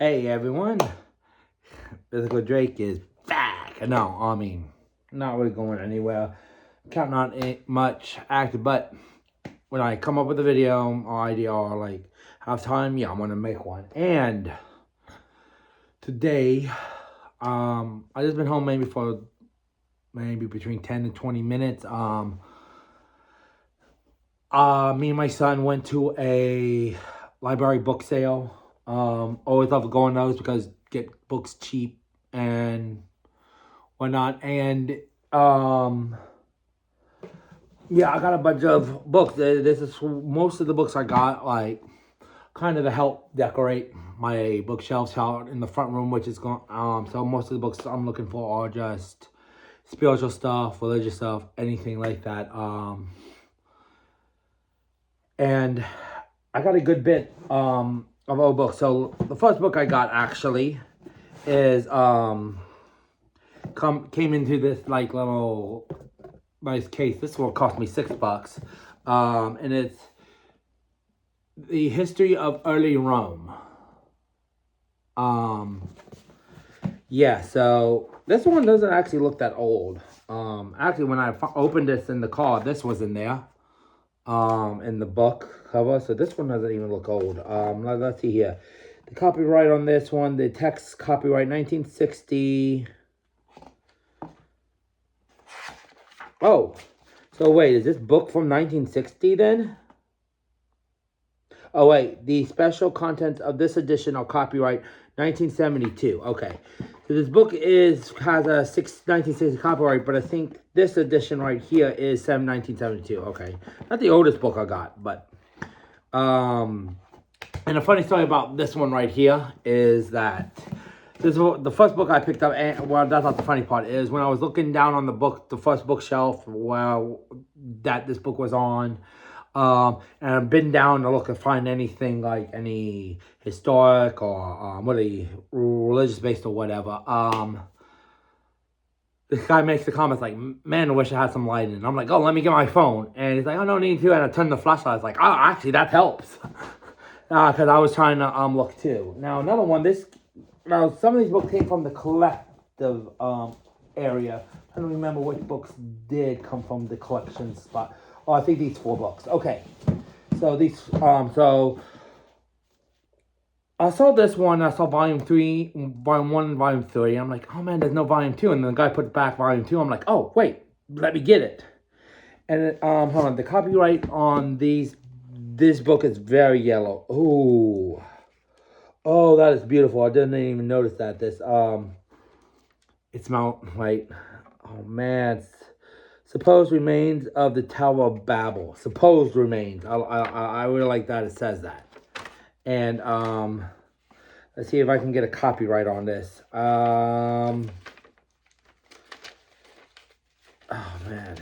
Hey everyone, Physical Drake is back. No, I mean, not really going anywhere. Counting on it much active, but when I come up with a video or idea or like have time, yeah, I'm gonna make one. And today, I just been home maybe for maybe between 10 to 20 minutes. Me and my son went to a library book sale. Always love going to those because get books cheap and whatnot. And yeah, I got a bunch of books. This is most of the books I got, like kind of to help decorate my bookshelves out in the front room, which is going. So most of the books I'm looking for are just spiritual stuff, religious stuff, anything like that. And I got a good bit of old books. So the first book I got actually is came into this like little nice case. This will cost me $6. And it's the history of early Rome. Yeah, so this one doesn't actually look that old. Actually, when I opened this in the car, this was in there. In the book cover. So this one doesn't even look old. Let's see here. The copyright on this one, the text copyright 1960. Oh, so wait, is this book from 1960 then? Oh wait, the special contents of this edition are copyright 1972. Okay, so this book has a 1960 copyright, but I think this edition right here is 1972. Okay, not the oldest book I got, but and a funny story about this one right here is that this is the first book I picked up. And well, that's not the funny part. Is when I was looking down on the first bookshelf where that this book was on. And I've been down to look and find anything like any historic or religious based or whatever. This guy makes the comments like, "Man, I wish I had some light in." And I'm like, "Oh, let me get my phone." And he's like, "Oh, no need to." And I turned the flashlight. I was like, "Oh, actually, that helps," because I was trying to look too. Now another one. Now some of these books came from the collective area. I don't remember which books did come from the collection spot. Oh, I think these 4 books. Okay, so so I saw this one. I saw volume 3, volume 1, and volume 3. I'm like, oh man, there's no volume 2. And then the guy put back volume 2. I'm like, oh wait, let me get it. And hold on, the copyright on this book is very yellow. Ooh, oh, that is beautiful. I didn't even notice that. It's Mount White. Oh man, supposed remains of the Tower of Babel. Supposed remains. I really like that it says that. And let's see if I can get a copyright on this. Oh man,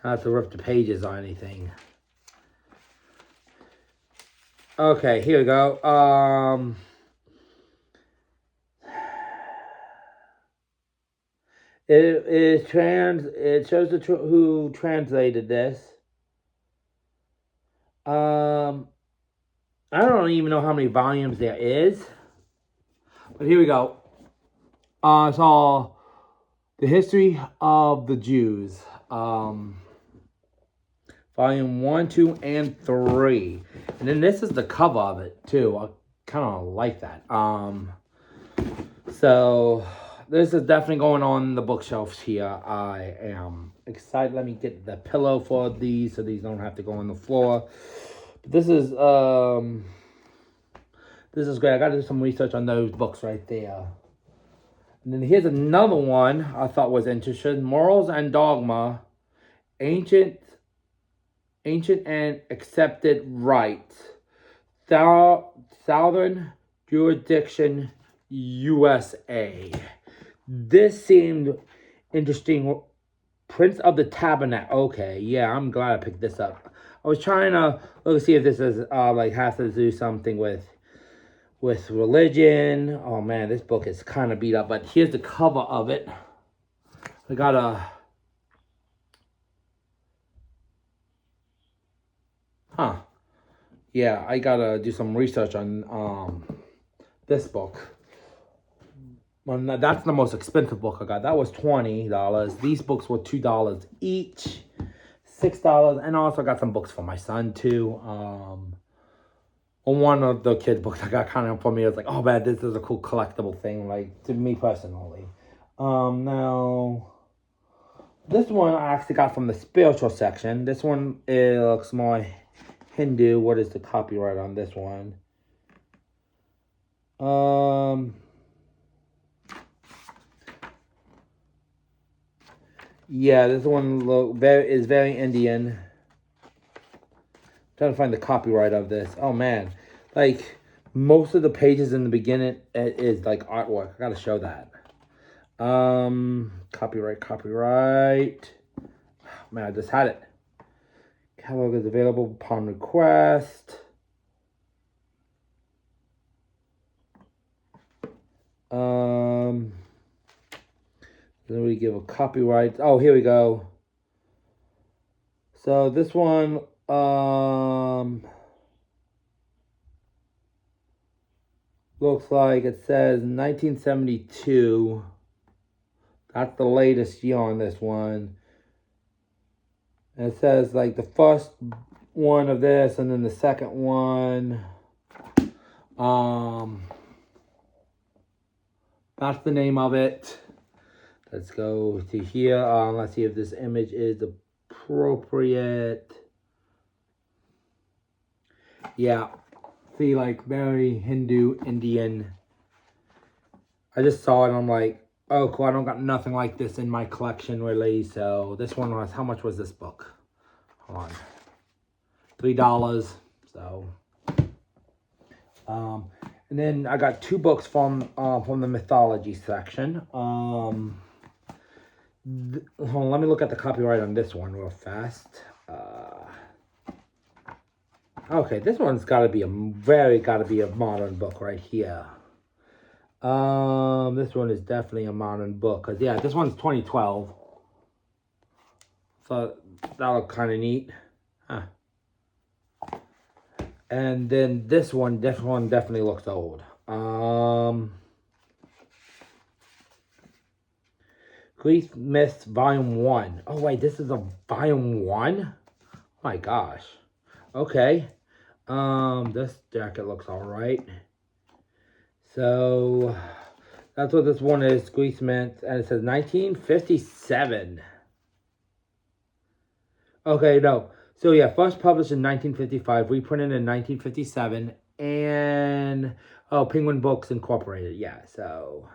I have to rip the pages or anything. Okay, here we go. It shows who translated this. I don't even know how many volumes there is. But here we go. It's all the history of the Jews. Volume 1, 2, and 3. And then this is the cover of it too. I kind of like that. So this is definitely going on the bookshelves here. I am excited. Let me get the pillow for these so these don't have to go on the floor. But this is great. I got to do some research on those books right there. And then here's another one I thought was interesting. Morals and Dogma. Ancient and Accepted Rights. Southern Jurisdiction, USA. This seemed interesting. Prince of the Tabernacle. Okay, yeah, I'm glad I picked this up. I was trying to look see if this is like has to do something with religion. Oh man, this book is kind of beat up, but here's the cover of it. I got a yeah, I gotta do some research on this book. Well, that's the most expensive book I got. That was $20. These books were $2 each, $6, and I also got some books for my son too. One of the kids' books I got kind of for me. I was like, oh man, this is a cool collectible thing, like to me personally. Now this one I actually got from the spiritual section. This one it looks more Hindu. What is the copyright on this one? Yeah, this one is very Indian. I'm trying to find the copyright of this. Oh man, like most of the pages in the beginning it is like artwork. I gotta show that. Copyright. Man, I just had it. Catalog is available upon request. Doesn't really give a copyright. Oh, here we go. So this one, looks like it says 1972. That's the latest year on this one. And it says like the first one of this and then the second one. That's the name of it. Let's go to here. Let's see if this image is appropriate. Yeah. See, like very Hindu, Indian. I just saw it and I'm like, oh, cool. I don't got nothing like this in my collection really. So this one was, how much was this book? Hold on. $3. So, and then I got two books from the mythology section. Hold on, let me look at the copyright on this one real fast. Okay, this one's gotta be a modern book right here. This one is definitely a modern book, cause yeah, this one's 2012. So that look kind of neat, huh? And then this one definitely looks old. Greek Myths Volume 1. Oh wait, this is a Volume 1? Oh my gosh. Okay. This jacket looks alright. So that's what this one is, Greek Myths, and it says 1957. Okay, no. So yeah, first published in 1955, reprinted in 1957, and Penguin Books Incorporated. Yeah, so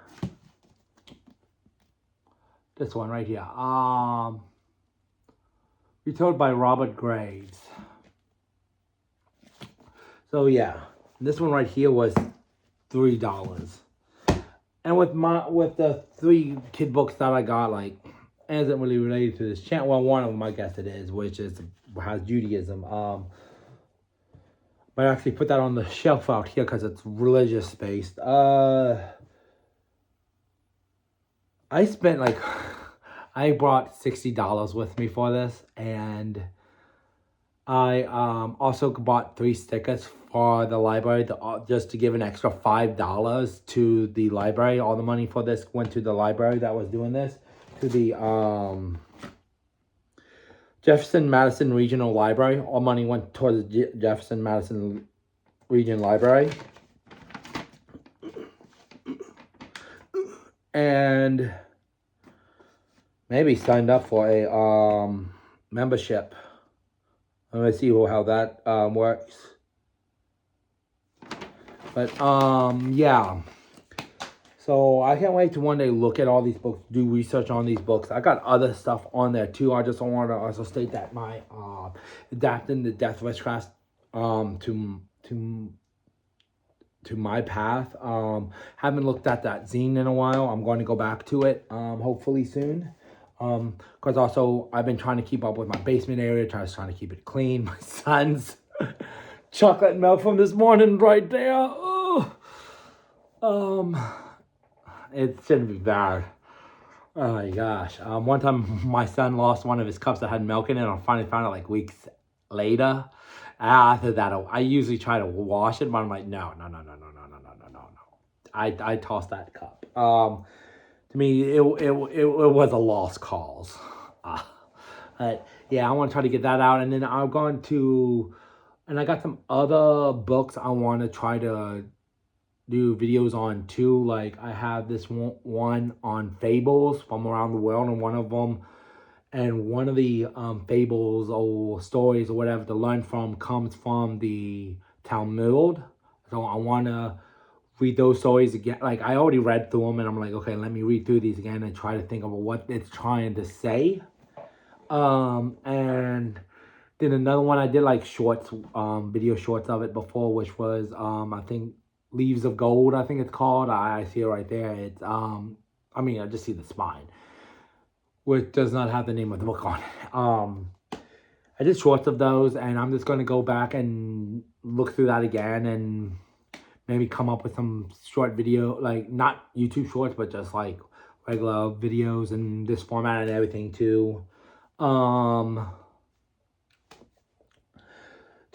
this one right here. Retold by Robert Graves. So yeah, this one right here was $3. And with the three kid books that I got, like, isn't really related to this channel. Well, one of them I guess it is, which has Judaism. But I actually put that on the shelf out here because it's religious based. I spent like, I brought $60 with me for this, and I also bought 3 stickers for the library just to give an extra $5 to the library. All the money for this went to the library that was doing this, to the Jefferson Madison Regional Library. All money went towards the Jefferson Madison Region Library. And maybe signed up for a membership. Let me see how that works. But yeah. So I can't wait to one day look at all these books, do research on these books. I got other stuff on there too. I just want to also state that my adapting the Death Witchcraft to my path. Haven't looked at that zine in a while. I'm going to go back to it hopefully soon. Because also I've been trying to keep up with my basement area, trying to keep it clean. My son's chocolate milk from this morning right there. Oh. It shouldn't be bad. Oh my gosh. One time my son lost one of his cups that had milk in it, and I finally found it like weeks later. After that, I usually try to wash it, but I'm like, no. I tossed that cup. To me, it was a lost cause. Uh, but yeah, I want to try to get that out, and then I'm going to, and I got some other books I want to try to do videos on too. Like I have this one on fables from around the world, and one of the fables or stories or whatever to learn from comes from the Talmud. So I want to read those stories again. Like I already read through them, and I'm like, okay, let me read through these again and try to think of what it's trying to say. And then another one I did like shorts, video shorts of it before, which was I think Leaves of Gold, I think it's called. I see it right there. It's I mean, I just see the spine, which does not have the name of the book on it. I did shorts of those, and I'm just gonna go back and look through that again and maybe come up with some short video, like not YouTube shorts, but just like regular videos in this format and everything too. To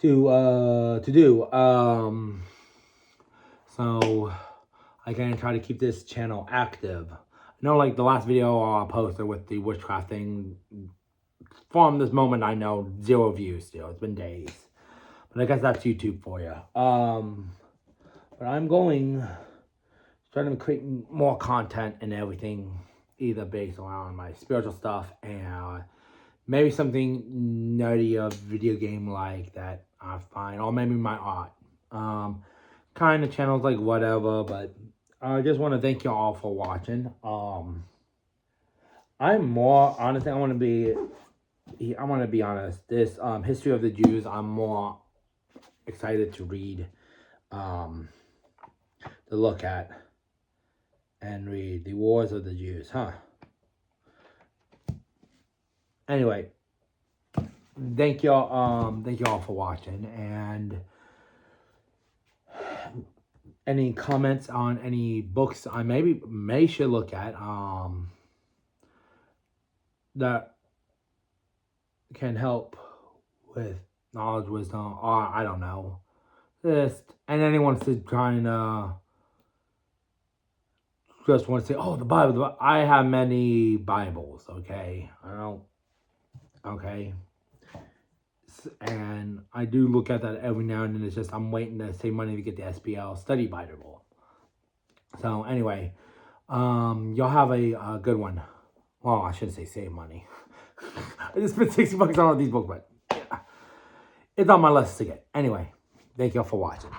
do. So I can try to keep this channel active. I know, like the last video I posted with the witchcraft thing, from this moment I know 0 views still. It's been days, but I guess that's YouTube for you. But I'm going trying to create more content and everything, either based around my spiritual stuff and maybe something nerdy, a video game like that I find, or maybe my art. Kind of channels like whatever, but I just want to thank you all for watching. I'm more, honestly, I want to be honest. This History of the Jews, I'm more excited to read, to look at and read the Wars of the Jews, Anyway, thank y'all for watching, and any comments on any books I may should look at that can help with knowledge, wisdom, or I don't know. And anyone who's trying to just want to say, oh, the Bible. I have many Bibles, okay? Okay? And I do look at that every now and then. It's just I'm waiting to save money to get the SBL Study Bible. So anyway, y'all have a good one. Well, I shouldn't say save money. I just spent $60 on all these books, but yeah, it's on my list to get. Anyway, thank y'all for watching.